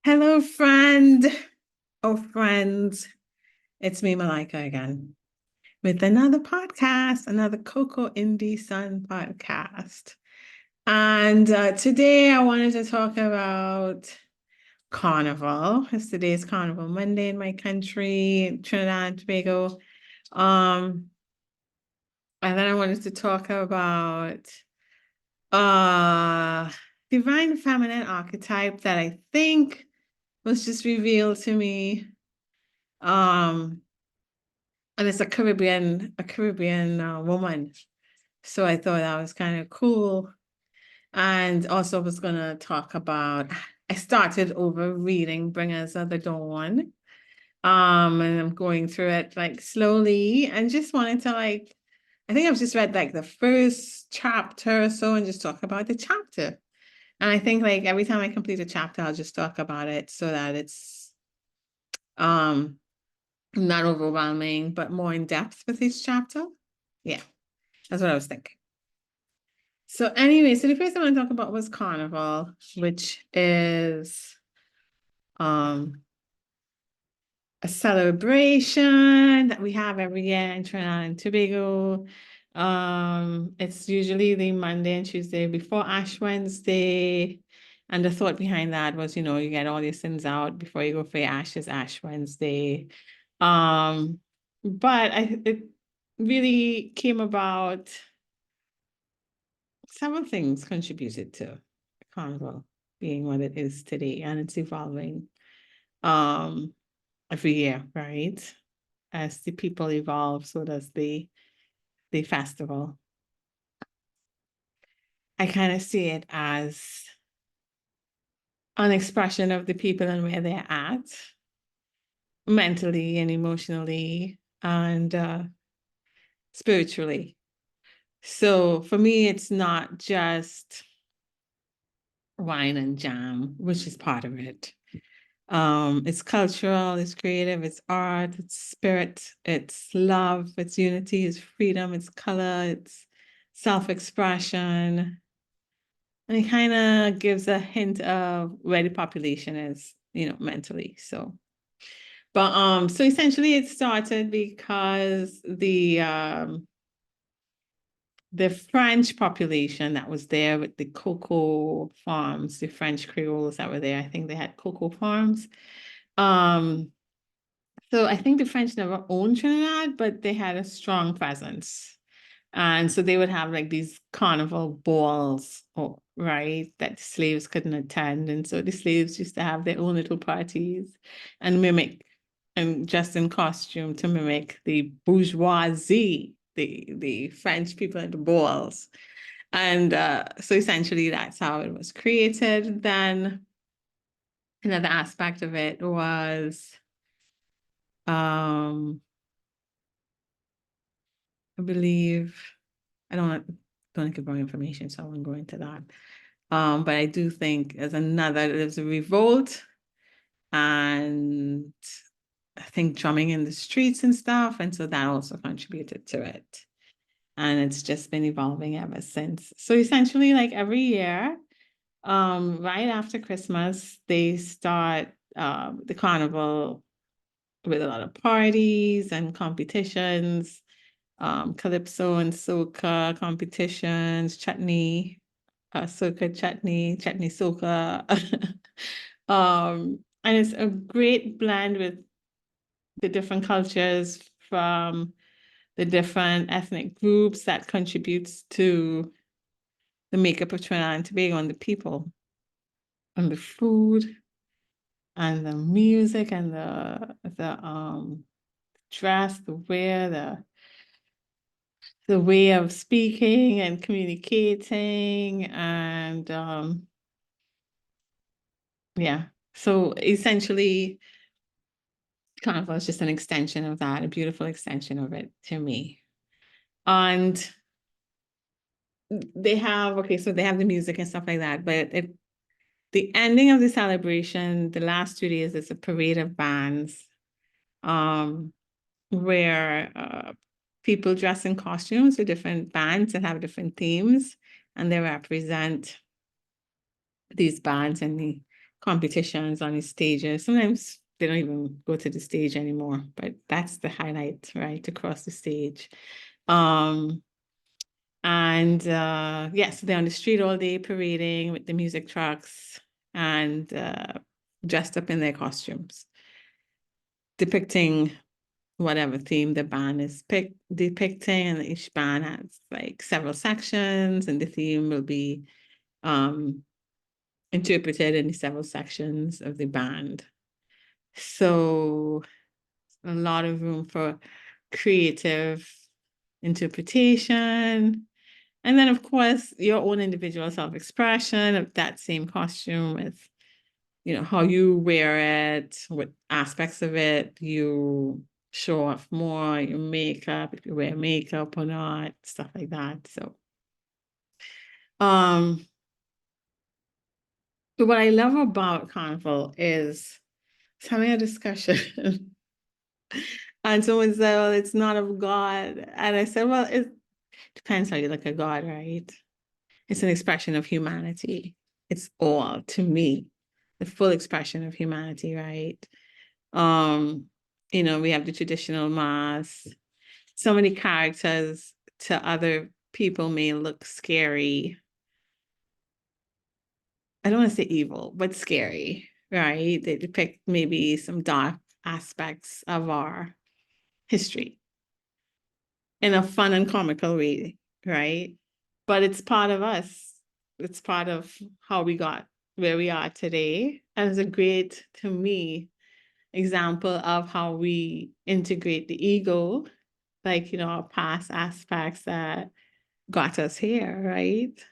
Hello, friend. Oh, friends. It's me, Malika, again, with another podcast, another Coco Indie Sun podcast. And today I wanted to talk about Carnival. It's today's Carnival Monday in my country, Trinidad and Tobago. Um, and then I wanted to talk about uh divine feminine archetype that I think was just revealed to me. Um, and it's a Caribbean woman. So I thought that was kind of cool. And also was gonna talk about, I started over reading Bringers of the Dawn. And I'm going through it like slowly and just wanted to I think I've just read like the first chapter or so and just talk about the chapter. And I think like every time I complete a chapter, I'll just talk about it so that it's um not overwhelming, but more in depth with each chapter. Yeah, that's what I was thinking. So anyway, so the first I want to talk about was Carnival, which is um a celebration that we have every year in Trinidad and Tobago. It's usually the Monday and Tuesday before Ash Wednesday. And the thought behind that was, you get all your sins out before you go for your ashes, Ash Wednesday. Um, but it really came about, several things contributed to Carnival being what it is today, and it's evolving um every year, right? As the people evolve, so does the festival. I kind of see it as an expression of the people and where they're at mentally and emotionally and spiritually. So for me, it's not just wine and jam, which is part of it. It's cultural, it's creative, it's art, it's spirit, it's love, it's unity, it's freedom, it's color, it's self-expression. And it kind of gives a hint of where the population is, mentally. So essentially it started because the French population that was there with the cocoa farms, the French Creoles that were there, I think they had cocoa farms. Um, so I think the French never owned Trinidad, but they had a strong presence. And so they would have like these carnival balls, right, that the slaves couldn't attend. And so the slaves used to have their own little parties and mimic and just in costume to mimic the bourgeoisie, the French people at the balls. And so essentially that's how it was created. Then another aspect of it was I believe I don't give wrong information, so I won't go into that. But I do think there's a revolt and I think drumming in the streets and stuff. And so that also contributed to it. And it's just been evolving ever since. So essentially, like every year, right after Christmas, they start the carnival with a lot of parties and competitions, calypso and soca competitions, chutney, soca chutney, chutney soca. And it's a great blend with the different cultures from the different ethnic groups that contributes to the makeup of Trinidad and Tobago and the people and the food and the music and the dress, the wear, the way of speaking and communicating and yeah. So essentially Carnival is just an extension of that, a beautiful extension of it to me. And so they have the music and stuff like that, but the ending of the celebration, the last 2 days, is a parade of bands, where people dress in costumes with different bands that have different themes, and they represent these bands and the competitions on the stages. Sometimes they don't even go to the stage anymore, but that's the highlight, right? To cross the stage. And yes, they're on the street all day parading with the music trucks and dressed up in their costumes, depicting whatever theme the band is depicting, and each band has like several sections, and the theme will be interpreted in the several sections of the band. So a lot of room for creative interpretation. And then, of course, your own individual self-expression of that same costume with, how you wear it, what aspects of it you show off more, your makeup, if you wear makeup or not, stuff like that. So, but what I love about Carnival is having a discussion. And someone said, well, it's not of God. And I said, well, it depends how you look at God, right? It's an expression of humanity. It's all, to me, the full expression of humanity, right? We have the traditional mask. So many characters to other people may look scary. I don't want to say evil, but scary, right? They depict maybe some dark aspects of our history in a fun and comical way, right? But it's part of us. It's part of how we got where we are today. And it's a great, to me, example of how we integrate the ego, like, our past aspects that got us here, right?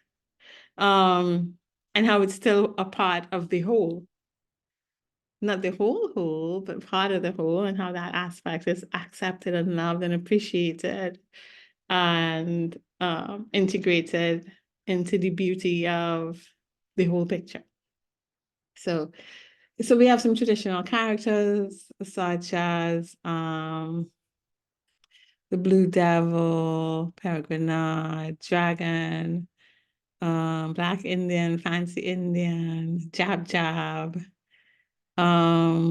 And how it's still a part of the whole. Not the whole, but part of the whole, and how that aspect is accepted and loved and appreciated and integrated into the beauty of the whole picture. So we have some traditional characters such as the Blue Devil, Peregrine, Dragon, Black Indian, Fancy Indian, Jab Jab, Gorilla,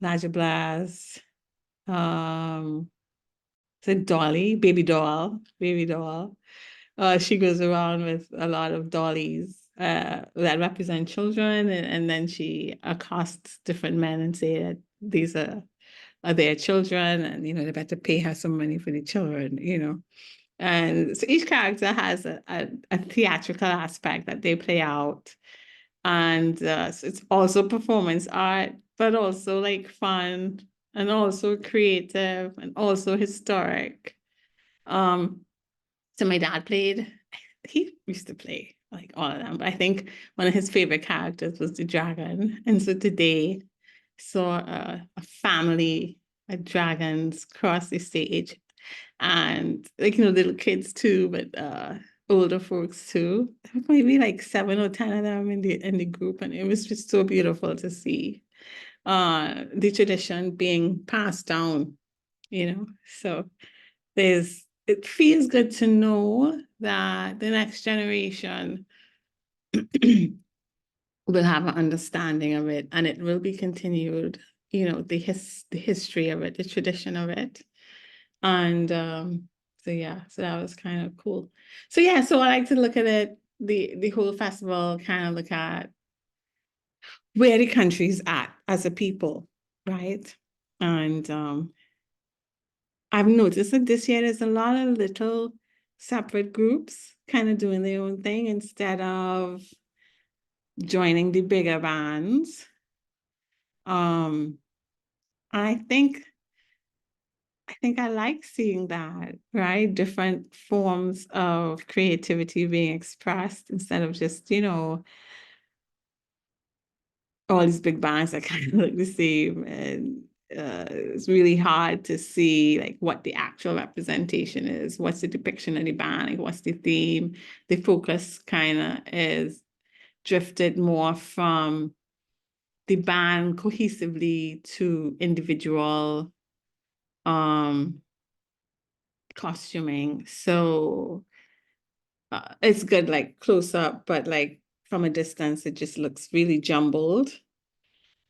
Naja Blast, so Dolly, baby doll. She goes around with a lot of dollies that represent children, and then she accosts different men and say that these are their children, and they better pay her some money for the children. And so each character has a theatrical aspect that they play out, and so it's also performance art, but also like fun and also creative and also historic. So my dad he used to play like all of them, but I think one of his favorite characters was the dragon. And so today saw a family of dragons cross the stage, and like, little kids too, but older folks too. Maybe like 7 or 10 of them in the group, and it was just so beautiful to see the tradition being passed down, So it feels good to know that the next generation will have an understanding of it, and it will be continued, the history of it, the tradition of it. And so that was kind of cool. So I like to look at it, the whole festival, kind of look at where the country's at as a people, right? And I've noticed that this year there's a lot of little separate groups kind of doing their own thing instead of joining the bigger bands. I think I like seeing that, right? Different forms of creativity being expressed instead of just, all these big bands that kind of look the same. And it's really hard to see like what the actual representation is. What's the depiction of the band? Like, what's the theme? The focus kind of is drifted more from the band cohesively to individual costuming. So it's good like close up, but like from a distance, it just looks really jumbled.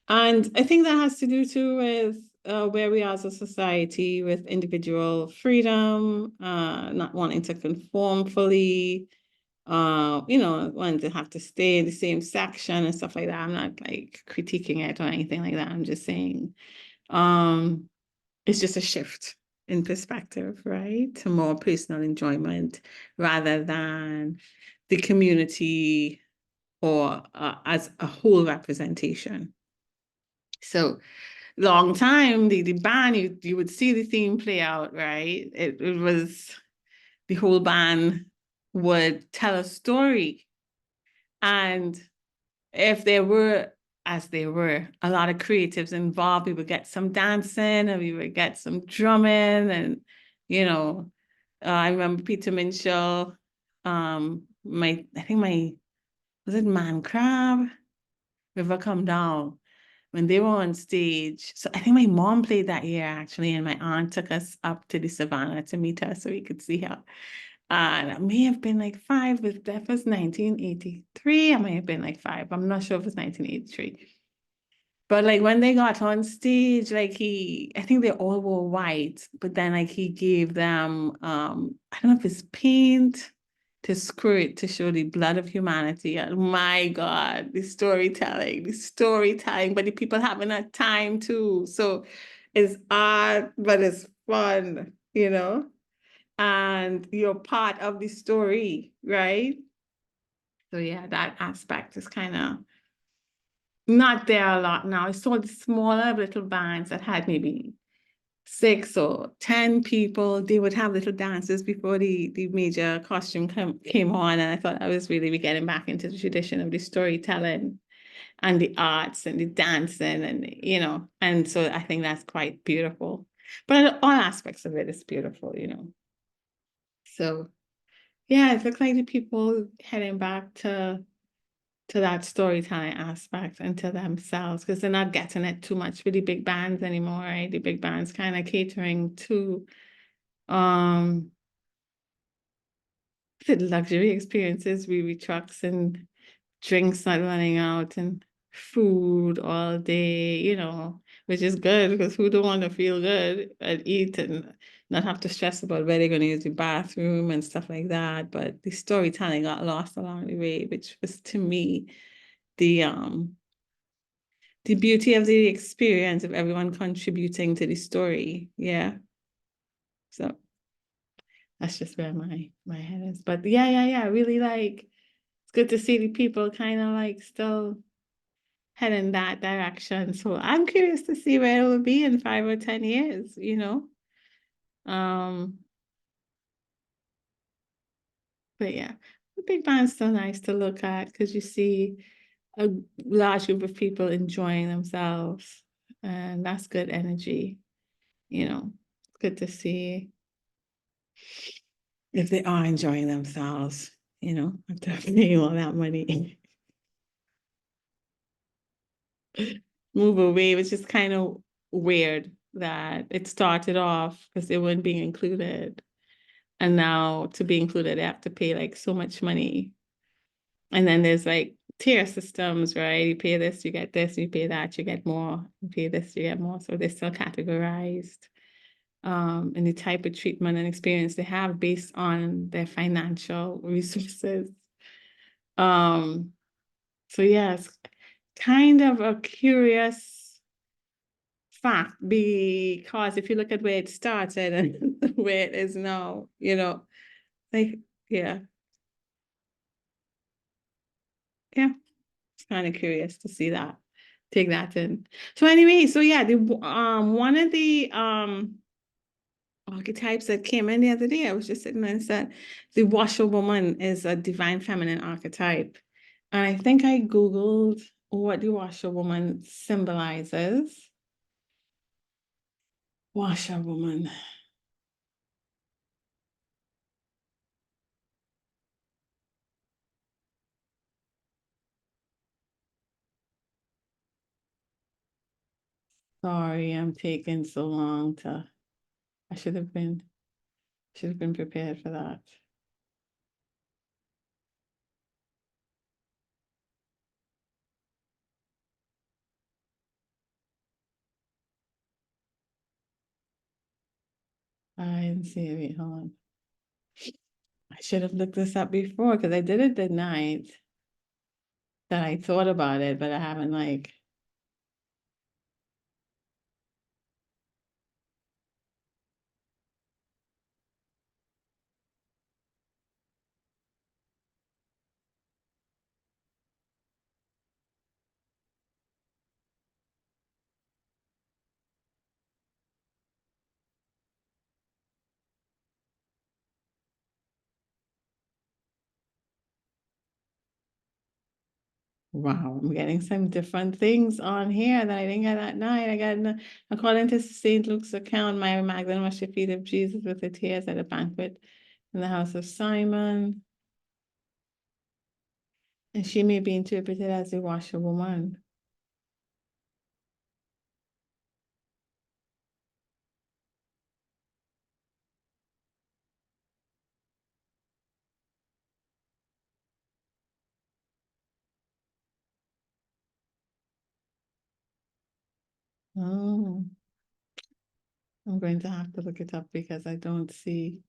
And I think that has to do too with where we are as a society with individual freedom, not wanting to conform fully, wanting to have to stay in the same section and stuff like that. I'm not like critiquing it or anything like that. I'm just saying, um, it's just a shift in perspective, right? To more personal enjoyment rather than the community or as a whole representation. So long time, the band, you would see the theme play out, right? It was the whole band would tell a story. And if there were, as there were, a lot of creatives involved, we would get some dancing and we would get some drumming and, you know, I remember Peter Minshall, I think was it Man Crab? River Come Down when they were on stage. So I think my mom played that year actually, and my aunt took us up to the savannah to meet her so we could see her. And I may have been like 5, but that was 1983. I may have been like 5. I'm not sure if it was 1983. But like when they got on stage, like I think they all wore white, but then like he gave them, I don't know if it's paint to squirt to show the blood of humanity. And my God, the storytelling, but the people having a time too. So it's art, but it's fun, and you're part of the story, right? So yeah, that aspect is kind of not there a lot now. I saw the smaller little bands that had maybe 6 or 10 people. They would have little dances before the major costume came on. And I thought I was really getting back into the tradition of the storytelling and the arts and the dancing and so I think that's quite beautiful. But all aspects of it is beautiful. So yeah, it looks like the people heading back to that storytelling aspect and to themselves because they're not getting it too much with the big bands anymore, right? The big bands kind of catering to um the luxury experiences, really trucks and drinks not running out and food all day, which is good because who don't want to feel good and eat and not have to stress about where they're going to use the bathroom and stuff like that. But the storytelling got lost along the way, which was to me the the beauty of the experience of everyone contributing to the story. Yeah. So that's just where my head is. But yeah. Really like it's good to see the people kind of like still head in that direction. So I'm curious to see where it will be in 5 or 10 years. Um, but yeah, the big band's still nice to look at because you see a large group of people enjoying themselves, and that's good energy. It's good to see if they are enjoying themselves, after paying all that money. Move away, which is kind of weird that it started off because they weren't being included. And now to be included, they have to pay like so much money. And then there's like tier systems, right? You pay this, you get this, you pay that, you get more, you pay this, you get more. So they're still categorized in the type of treatment and experience they have based on their financial resources. Um, so yes, kind of a curious fact because if you look at where it started and where it is now, like, yeah, yeah, it's kind of curious to see that, take that in. So anyway, so yeah, the one of the archetypes that came in the other day, I was just sitting there and said, the Washer Woman is a divine feminine archetype. And I think I Googled what the Washer Woman symbolizes. Washer Woman. Sorry, I'm taking so long to, I should have been prepared for that. I didn't see it. Wait, hold on. I should have looked this up before because I did it the night that I thought about it, but I haven't like. Wow, I'm getting some different things on here that I didn't get that night. According to St. Luke's account, Mary Magdalene washed the feet of Jesus with her tears at a banquet in the house of Simon. And she may be interpreted as a washer woman. Oh, I'm going to have to look it up because I don't see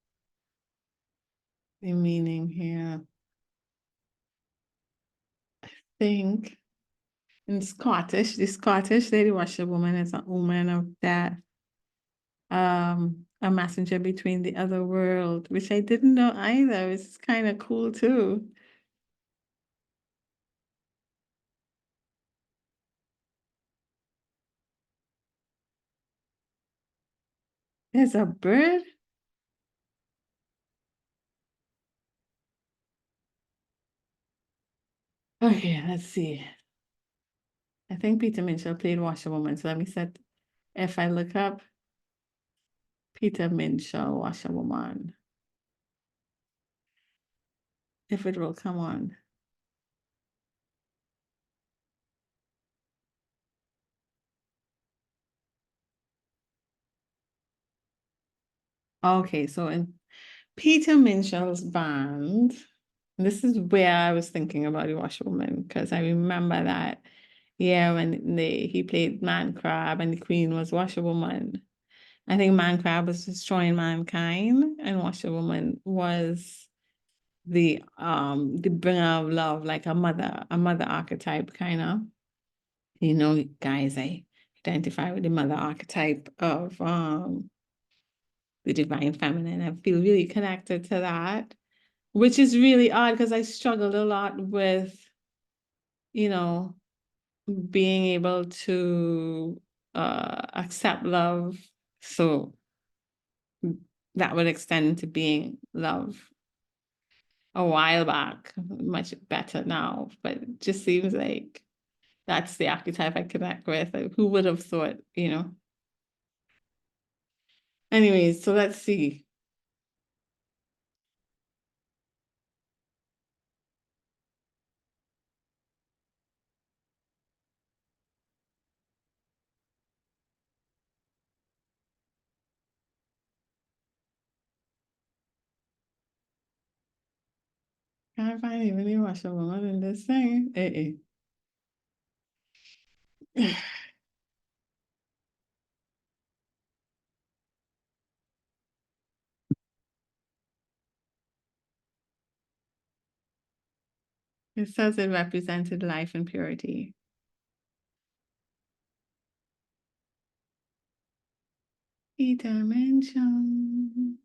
the meaning here. I think in Scottish, the Scottish lady washer woman is a woman of death. A messenger between the other world, which I didn't know either. It's kind of cool too. There's a bird. Okay, let's see. I think Peter Minshall played Washer Woman. So let me set, if I look up Peter Minshall, Washer Woman, if it will come on. Okay, so in Peter Minshall's band, this is where I was thinking about the Washer Woman because I remember that, yeah, when he played Man Crab and the Queen was Washer Woman. I think Man Crab was destroying mankind, and Washer Woman was the bringer of love, like a mother archetype kind of. You know, guys, I identify with the mother archetype of the divine feminine. I feel really connected to that, which is really odd because I struggled a lot with, you know, being able to accept love. So that would extend to being love a while back, much better now, but it just seems like that's the archetype I connect with. Like, who would have thought, you know? Anyways, so let's see. Can't find even a Washer Woman in this thing. It says it represented life and purity. Dimension.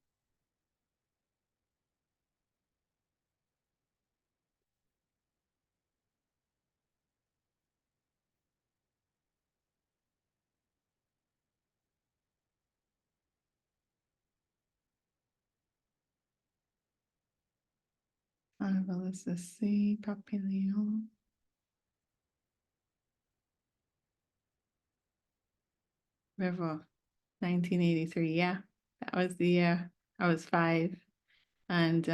Marvelous the sea, Papillon. River, 1983. Yeah, that was the year I was 5. And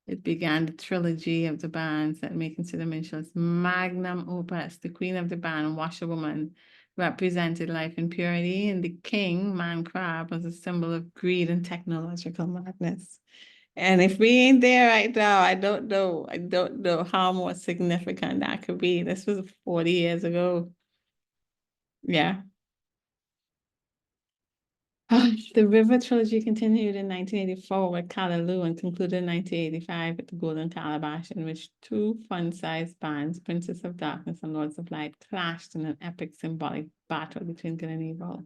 it began the trilogy of the bands that may consider Minshall's magnum opus. The queen of the band, Washer Woman, represented life and purity, and the king, Man Crab, was a symbol of greed and technological madness. And if we ain't there right now, I don't know. I don't know how more significant that could be. This was 40 years ago. Yeah. The River trilogy continued in 1984 with Callaloo and concluded in 1985 with the Golden Calabash, in which two fun-sized bands, Princess of Darkness and Lords of Light, clashed in an epic symbolic battle between good and evil.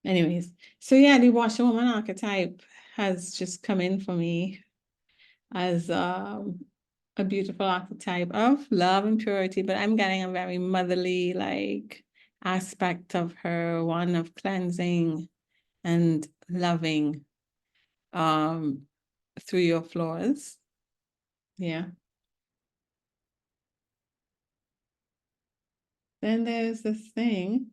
Anyways, so yeah, the Washer Woman archetype has just come in for me as a beautiful archetype of love and purity, but I'm getting a very motherly like aspect of her, one of cleansing and loving through your flaws. Yeah. Then there's this thing.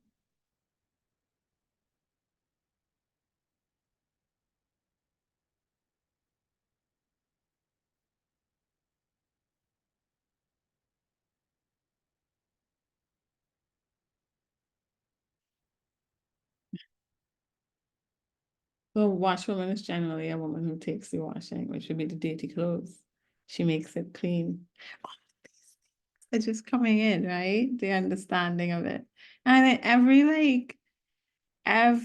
So washwoman is generally a woman who takes the washing, which would be the dirty clothes. She makes it clean. All these things are just coming in, right? The understanding of it. And then every I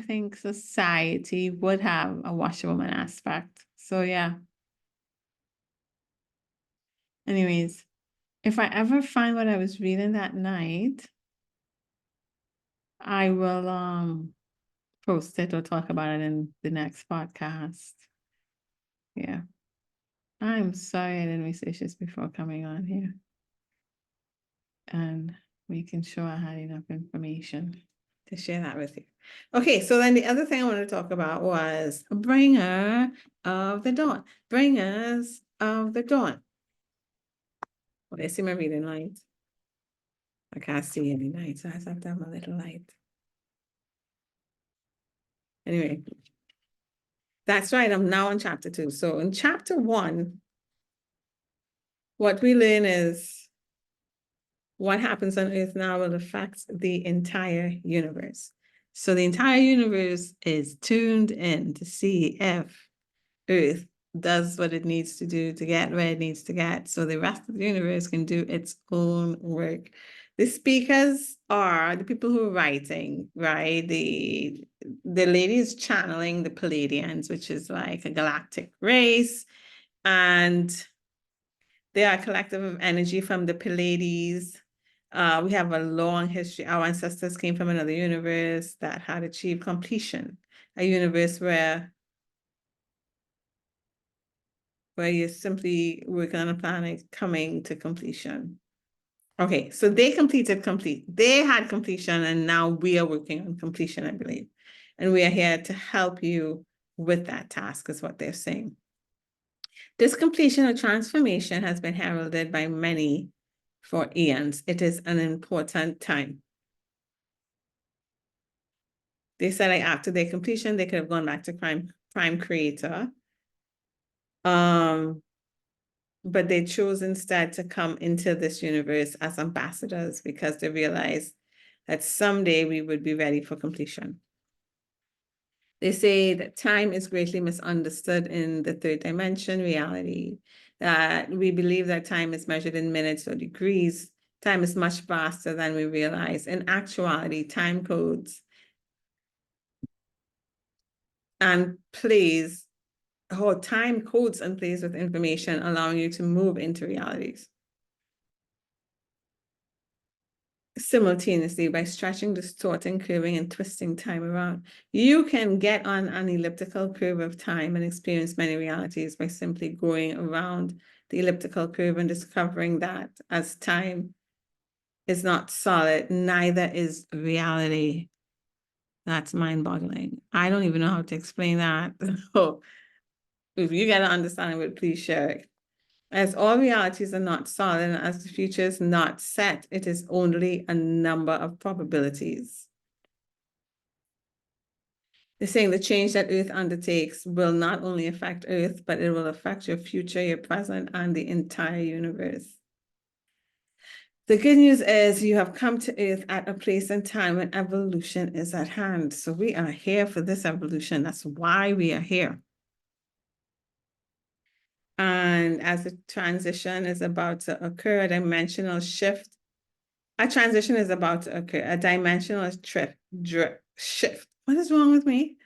think society would have a washerwoman aspect. So yeah. Anyways, if I ever find what I was reading that night, I will post it or talk about it in the next podcast. Yeah. I'm sorry I didn't research this before coming on here and making sure I had enough information to share that with you. Okay, so then the other thing I wanted to talk about was bringer of the dawn. Bringers of the dawn. Well, I see my reading light. I can't see any light, so I have to have a little light. Anyway, that's right. I'm now on chapter 2. So in chapter 1, what we learn is what happens on Earth now will affect the entire universe. So the entire universe is tuned in to see if Earth does what it needs to do to get where it needs to get, so the rest of the universe can do its own work. The speakers are the people who are writing, right? The ladies channeling the Palladians, which is like a galactic race, and they are a collective of energy from the Pleiades. We have a long history. Our ancestors came from another universe that had achieved completion, a universe where you're simply working on a planet coming to completion. Okay, so they they had completion, and now we are working on completion, I believe. And we are here to help you with that task, is what they're saying. This completion or transformation has been heralded by many for eons. It is an important time. They said like after their completion, they could have gone back to Prime Creator. But they chose instead to come into this universe as ambassadors because they realized that someday we would be ready for completion. They say that time is greatly misunderstood in the third dimension reality, that we believe that time is measured in minutes or degrees. Time is much faster than we realize. In actuality, time codes and plays, or time codes and plays with information, allowing you to move into realities simultaneously by stretching, distorting, curving, and twisting time around. You can get on an elliptical curve of time and experience many realities by simply going around the elliptical curve and discovering that as time is not solid, neither is reality. That's mind-boggling. I don't even know how to explain that. So if you get an understanding of it, please share it. As all realities are not solid and as the future is not set, it is only a number of probabilities. They're saying the change that Earth undertakes will not only affect Earth, but it will affect your future, your present, and the entire universe. The good news is you have come to Earth at a place and time when evolution is at hand. So we are here for this evolution. That's why we are here. And as the transition is about to occur, a dimensional shift A transition is about to occur, a dimensional shift. What is wrong with me?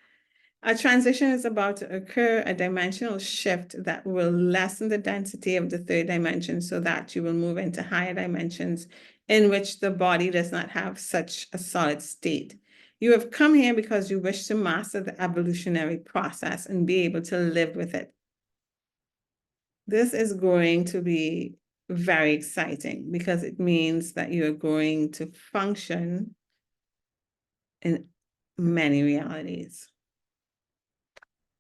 A transition is about to occur, a dimensional shift that will lessen the density of the third dimension so that you will move into higher dimensions in which the body does not have such a solid state. You have come here because you wish to master the evolutionary process and be able to live with it. This is going to be very exciting because it means that you're going to function in many realities.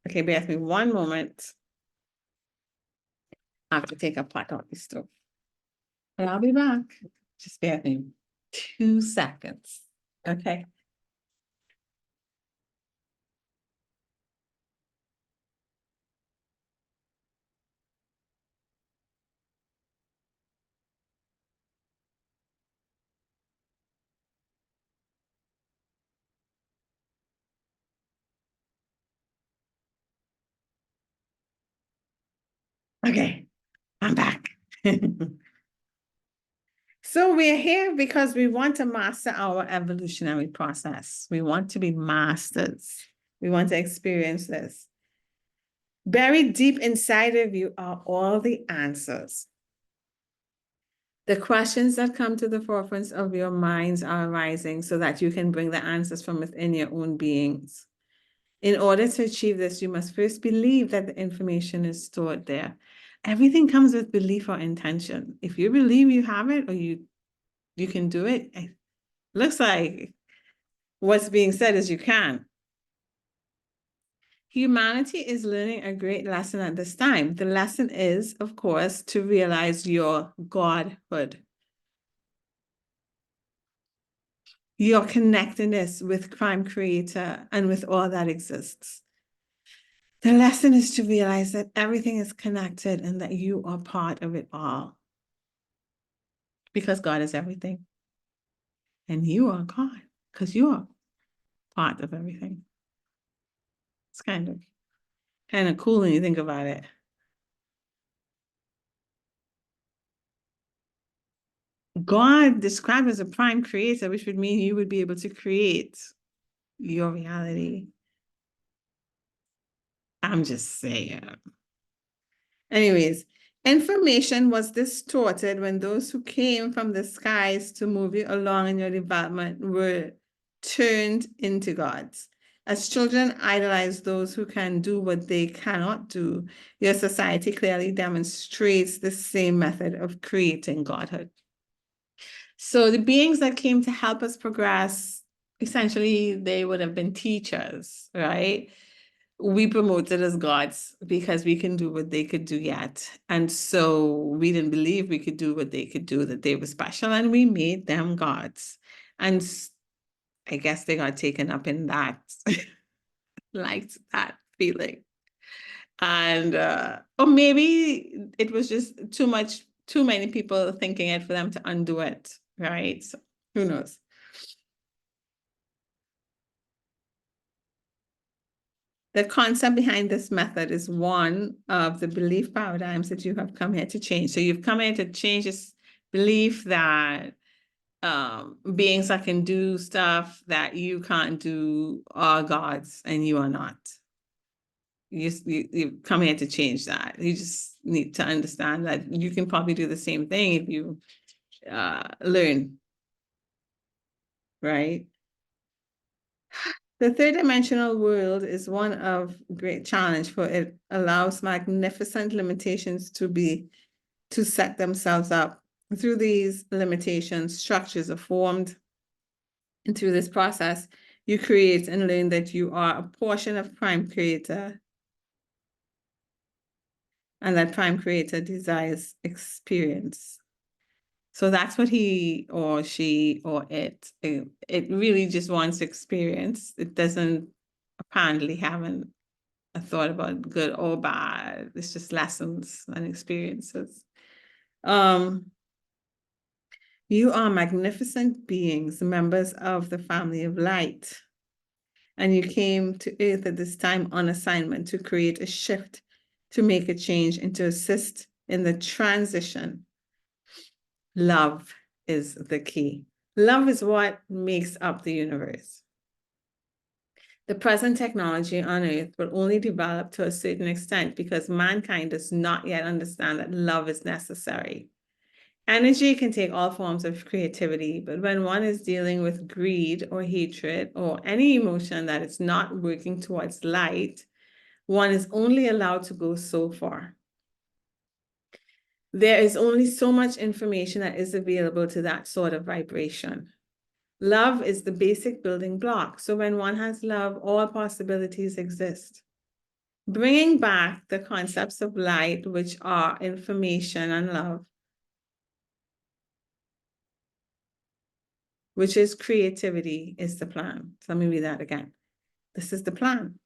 Okay, bear with me one moment. I have to take a pot off the stove. But I'll be back. Just bear with me 2 seconds. Okay. Okay, I'm back. So we're here because we want to master our evolutionary process. We want to be masters. We want to experience this. Buried deep inside of you are all the answers. The questions that come to the forefront of your minds are arising so that you can bring the answers from within your own beings. In order to achieve this, you must first believe that the information is stored there. Everything comes with belief or intention. If you believe you have it or you can do it, it looks like what's being said is you can. Humanity is learning a great lesson at this time. The lesson is, of course, to realize your godhood, your connectedness with Prime Creator and with all that exists. The lesson is to realize that everything is connected and that you are part of it all. Because God is everything. And you are God, because you are part of everything. It's kind of cool when you think about it. God described as a prime creator, which would mean you would be able to create your reality. I'm just saying. Anyways, information was distorted when those who came from the skies to move you along in your development were turned into gods. As children idolize those who can do what they cannot do, your society clearly demonstrates the same method of creating godhood. So the beings that came to help us progress, essentially, they would have been teachers, right? We promoted as gods because we can do what they could do yet. And so we didn't believe we could do what they could do, that they were special, and we made them gods. And I guess they got taken up in that, liked that feeling. And or maybe it was just too many people thinking it for them to undo it, right? So who knows? The concept behind this method is one of the belief paradigms that you have come here to change. So you've come here to change this belief that beings that can do stuff that you can't do are gods and you are not. You come here to change that. You just need to understand that you can probably do the same thing if you learn, right? The third dimensional world is one of great challenge, for it allows magnificent limitations to set themselves up. Through these limitations, structures are formed. And through this process, you create and learn that you are a portion of Prime Creator, and that Prime Creator desires experience. So that's what he or she or it really just wants experience. It doesn't apparently have a thought about good or bad. It's just lessons and experiences. You are magnificent beings, members of the family of light. And you came to Earth at this time on assignment to create a shift, to make a change, and to assist in the transition. Love is the key. Love is what makes up the universe. The present technology on Earth will only develop to a certain extent because mankind does not yet understand that love is necessary. Energy can take all forms of creativity, but when one is dealing with greed or hatred or any emotion that is not working towards light, one is only allowed to go so far. There is only so much information that is available to that sort of vibration. Love is the basic building block. So when one has love, all possibilities exist. Bringing back the concepts of light, which are information and love, which is creativity, is the plan. So let me read that again. This is the plan.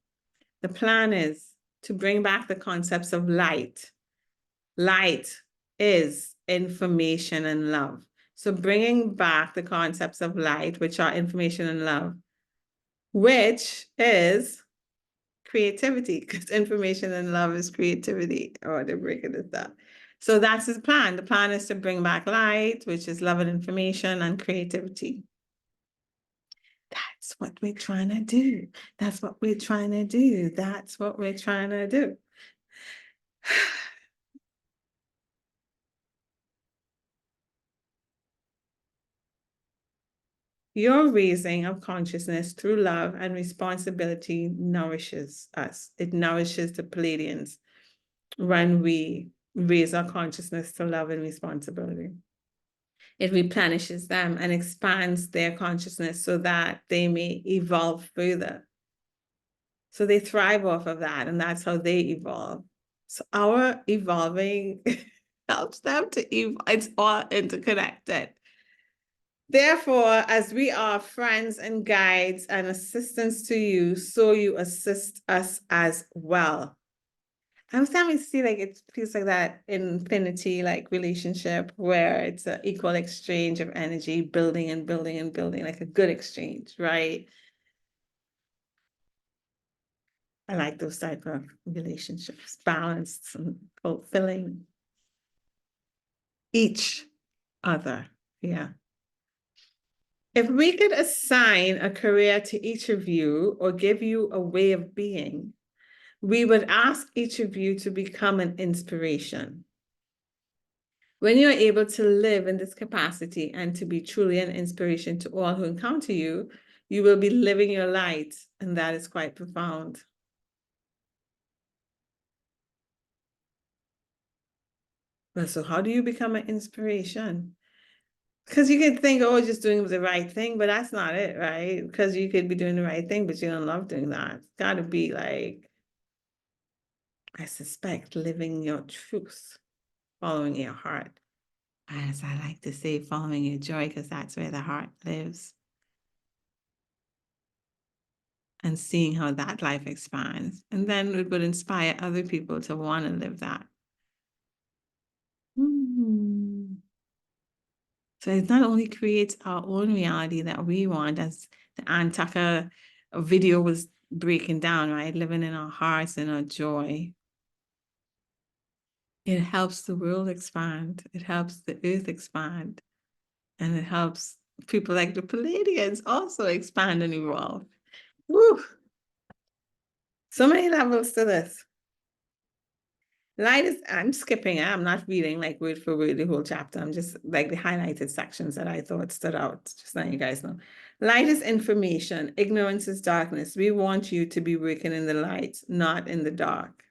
The plan is to bring back the concepts of light. Light is information and love. So bringing back the concepts of light, which are information and love, which is creativity, because information and love is creativity. Oh, they're breaking this down. So that's his plan. The plan is to bring back light, which is love and information and creativity. That's what we're trying to do. That's what we're trying to do. That's what we're trying to do. Your raising of consciousness through love and responsibility nourishes us. It nourishes the Pleiadians when we raise our consciousness to love and responsibility. It replenishes them and expands their consciousness so that they may evolve further. So they thrive off of that, and that's how they evolve. So our evolving helps them to evolve. It's all interconnected. Therefore, as we are friends and guides and assistants to you, so you assist us as well. I'm starting to see like it feels like that infinity like relationship where it's an equal exchange of energy, building and building and building, like a good exchange, right? I like those type of relationships, balanced and fulfilling each other. Yeah. If we could assign a career to each of you or give you a way of being, we would ask each of you to become an inspiration. When you're able to live in this capacity and to be truly an inspiration to all who encounter you, you will be living your light, and that is quite profound. Well, so how do you become an inspiration? Because you could think, oh, just doing the right thing, but that's not it, right? Because you could be doing the right thing, but you don't love doing that. It's got to be like, I suspect, living your truth, following your heart. As I like to say, following your joy, because that's where the heart lives. And seeing how that life expands. And then it would inspire other people to want to live that. So it not only creates our own reality that we want, as the Antaka video was breaking down, right? Living in our hearts and our joy. It helps the world expand. It helps the earth expand. And it helps people like the Pleiadians also expand and evolve. Woo! So many levels to this. Light is, I'm skipping it. I'm not reading like word for word the whole chapter. I'm just like the highlighted sections that I thought stood out. Just letting you guys know. Light is information. Ignorance is darkness. We want you to be working in the light, not in the dark.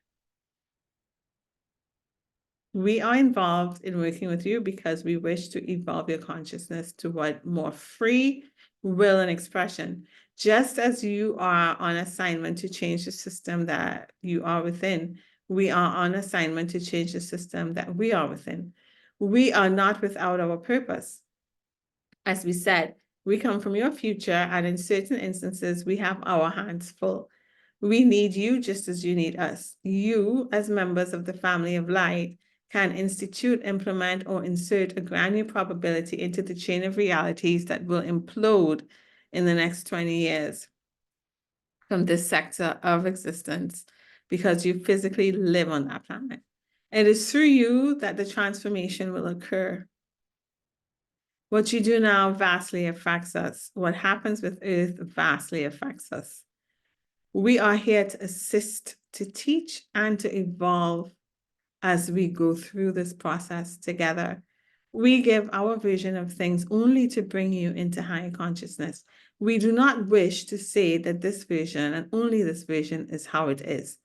We are involved in working with you because we wish to evolve your consciousness toward more free will and expression. Just as you are on assignment to change the system that you are within, we are on assignment to change the system that we are within. We are not without our purpose. As we said, we come from your future, and in certain instances, we have our hands full. We need you just as you need us. You, as members of the family of light, can institute, implement, or insert a brand new probability into the chain of realities that will implode in the next 20 years from this sector of existence, because you physically live on that planet. It is through you that the transformation will occur. What you do now vastly affects us. What happens with Earth vastly affects us. We are here to assist, to teach, and to evolve as we go through this process together. We give our vision of things only to bring you into higher consciousness. We do not wish to say that this vision and only this vision is how it is.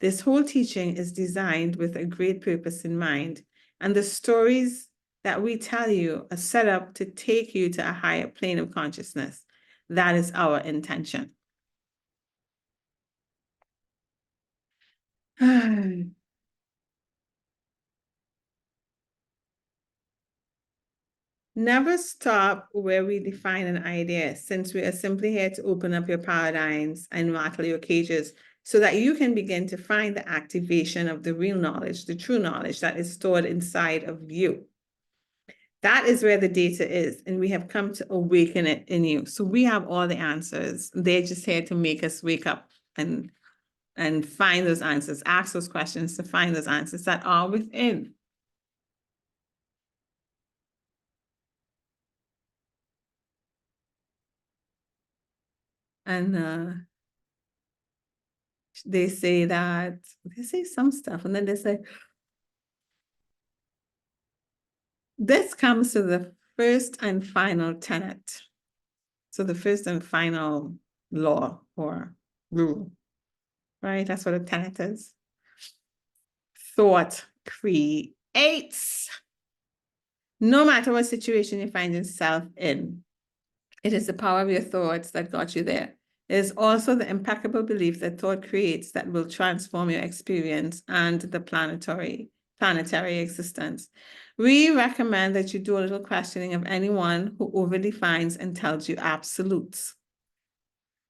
This whole teaching is designed with a great purpose in mind, and the stories that we tell you are set up to take you to a higher plane of consciousness. That is our intention. Never stop where we define an idea, since we are simply here to open up your paradigms and rattle your cages so that you can begin to find the activation of the real knowledge, the true knowledge that is stored inside of you. That is where the data is, and we have come to awaken it in you. So we have all the answers. They're just here to make us wake up and find those answers, ask those questions to find those answers that are within. And they say some stuff, and then they say, this comes to the first and final tenet. So the first and final law or rule, right? That's what a tenet is. Thought creates. No matter what situation you find yourself in, it is the power of your thoughts that got you there. It is also the impeccable belief that thought creates that will transform your experience and the planetary existence. We recommend that you do a little questioning of anyone who over-defines and tells you absolutes.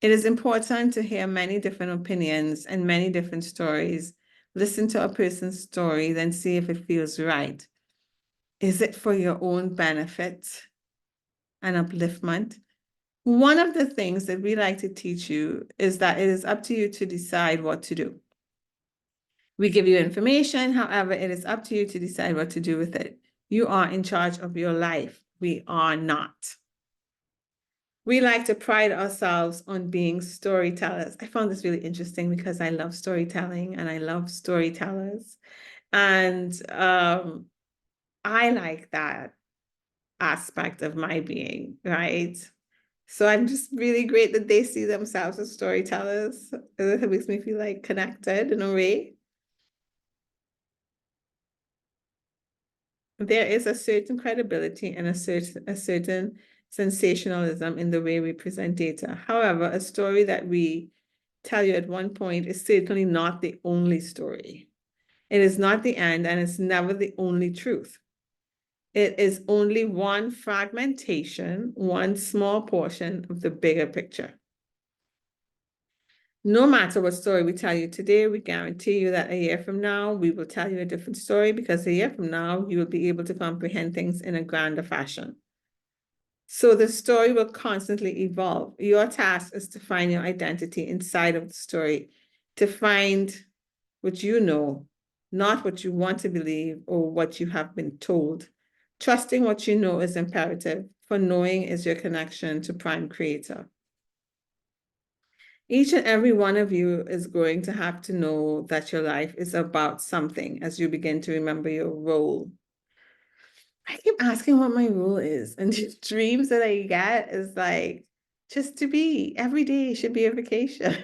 It is important to hear many different opinions and many different stories. Listen to a person's story, then see if it feels right. Is it for your own benefit and upliftment? One of the things that we like to teach you is that it is up to you to decide what to do. We give you information, however, it is up to you to decide what to do with it. You are in charge of your life. We are not. We like to pride ourselves on being storytellers. I found this really interesting because I love storytelling and I love storytellers. And I like that aspect of my being, right? So I'm just really great that they see themselves as storytellers. It makes me feel like connected in a way. There is a certain credibility and a certain sensationalism in the way we present data. However, a story that we tell you at one point is certainly not the only story. It is not the end, and it's never the only truth. It is only one fragmentation, one small portion of the bigger picture. No matter what story we tell you today, we guarantee you that a year from now, we will tell you a different story, because a year from now, you will be able to comprehend things in a grander fashion. So the story will constantly evolve. Your task is to find your identity inside of the story, to find what you know, not what you want to believe or what you have been told. Trusting what you know is imperative, for knowing is your connection to Prime Creator. Each and every one of you is going to have to know that your life is about something as you begin to remember your role. I keep asking what my role is, and these dreams that I get is like, just to be, every day should be a vacation.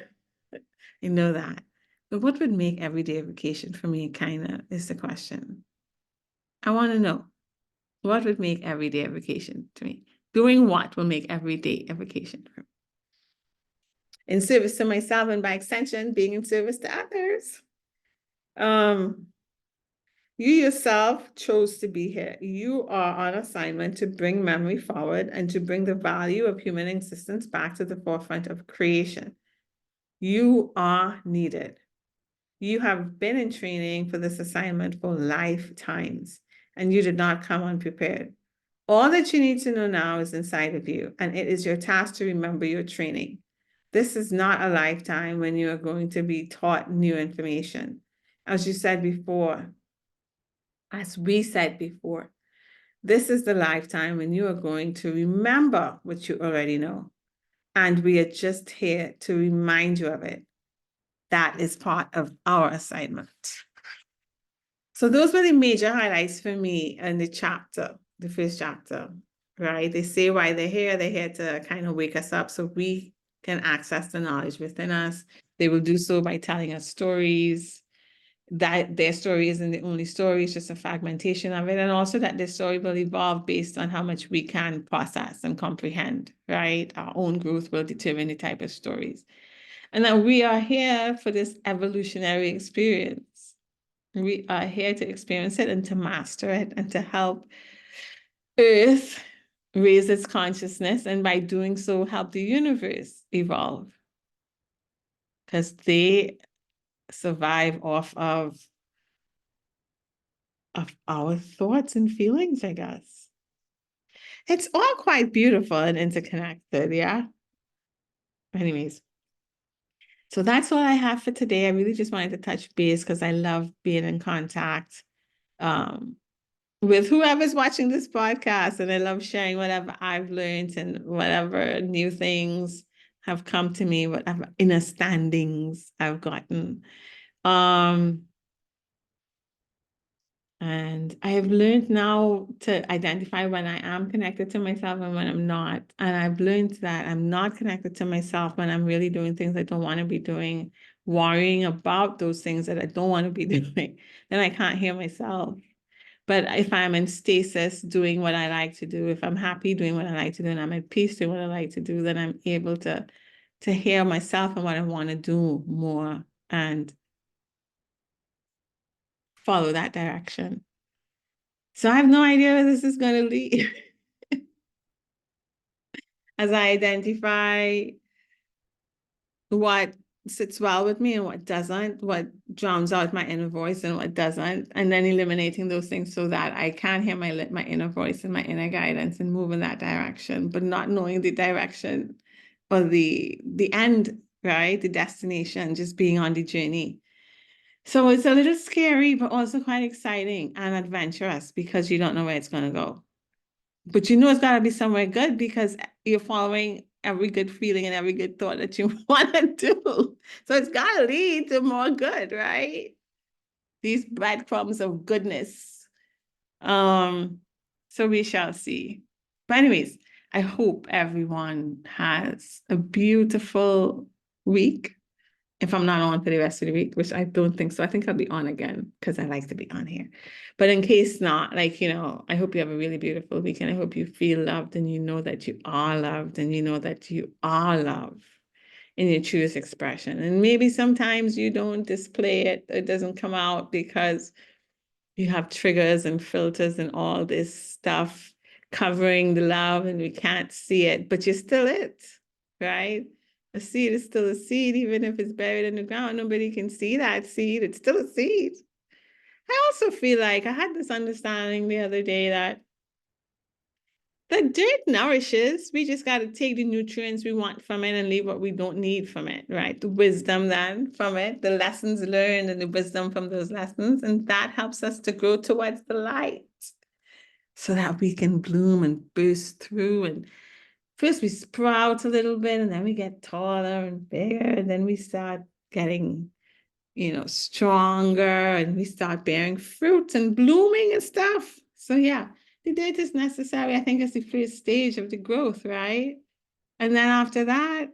You know that. But what would make every day a vacation for me, kind of, is the question. I want to know, what would make every day a vacation to me? Doing what will make every day a vacation for me? In service to myself, and by extension, being in service to others. You yourself chose to be here. You are on assignment to bring memory forward and to bring the value of human existence back to the forefront of creation. You are needed. You have been in training for this assignment for lifetimes, and you did not come unprepared. All that you need to know now is inside of you, and it is your task to remember your training. This is not a lifetime when you are going to be taught new information. As we said before, This is the lifetime when you are going to remember what you already know. And we are just here to remind you of it. That is part of our assignment. So those were the major highlights for me in the chapter, the first chapter, right? They say why they're here to kind of wake us up so we can access the knowledge within us. They will do so by telling us stories, that their story isn't the only story, it's just a fragmentation of it. And also that their story will evolve based on how much we can process and comprehend, right? Our own growth will determine the type of stories. And that we are here for this evolutionary experience. We are here to experience it and to master it and to help Earth raise its consciousness, and by doing so, help the universe evolve. Because they survive off of our thoughts and feelings, I guess. It's all quite beautiful and interconnected, yeah? Anyways, so that's all I have for today. I really just wanted to touch base because I love being in contact with whoever's watching this podcast, and I love sharing whatever I've learned and whatever new things have come to me, whatever understandings I've gotten. And I have learned now to identify when I am connected to myself and when I'm not. And I've learned that I'm not connected to myself when I'm really doing things I don't want to be doing, worrying about those things that I don't want to be doing. Then I can't hear myself. But if I'm in stasis doing what I like to do, if I'm happy doing what I like to do, and I'm at peace doing what I like to do, then I'm able to hear myself and what I want to do more and follow that direction. So I have no idea where this is going to lead. As I identify what sits well with me and what doesn't, what drowns out my inner voice and what doesn't, and then eliminating those things so that I can hear my inner voice and my inner guidance and move in that direction, but not knowing the direction or the end, right? The destination, just being on the journey. So it's a little scary, but also quite exciting and adventurous because you don't know where it's going to go. But you know it's got to be somewhere good because you're following every good feeling and every good thought that you want to do. So it's got to lead to more good, right? These breadcrumbs of goodness. So we shall see. But anyways, I hope everyone has a beautiful week. If I'm not on for the rest of the week, which I don't think so. I think I'll be on again because I like to be on here. But in case not, like, I hope you have a really beautiful weekend. I hope you feel loved and you know that you are loved and you know that you are loved in your truest expression. And maybe sometimes you don't display it. It doesn't come out because you have triggers and filters and all this stuff covering the love and we can't see it, but you're still it, right? A seed is still a seed, even if it's buried in the ground. Nobody can see that seed. It's still a seed. I also feel like I had this understanding the other day that the dirt nourishes. We just got to take the nutrients we want from it and leave what we don't need from it, right? The wisdom then from it, the lessons learned and the wisdom from those lessons. And that helps us to grow towards the light so that we can bloom and burst through. And first we sprout a little bit and then we get taller and bigger. And then we start getting, stronger and we start bearing fruit and blooming and stuff. So yeah. The dirt is necessary. I think it's the first stage of the growth, right? And then after that,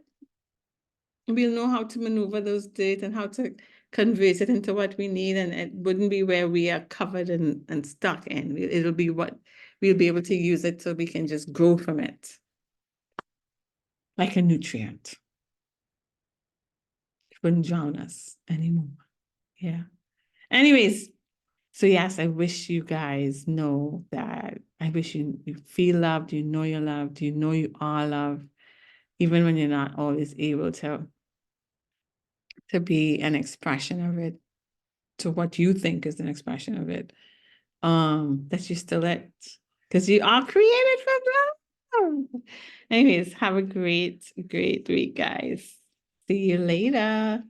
we'll know how to maneuver those dirt and how to convert it into what we need. And it wouldn't be where we are covered and stuck in. It'll be what we'll be able to use it so we can just grow from it. Like a nutrient. It wouldn't drown us anymore. Yeah. Anyways, so yes, I wish you guys know that. I wish you feel loved, you know you're loved, you know you are loved, even when you're not always able to be an expression of it, to what you think is an expression of it, that you're still it, because you are created from love. Anyways, have a great, great week, guys. See you later.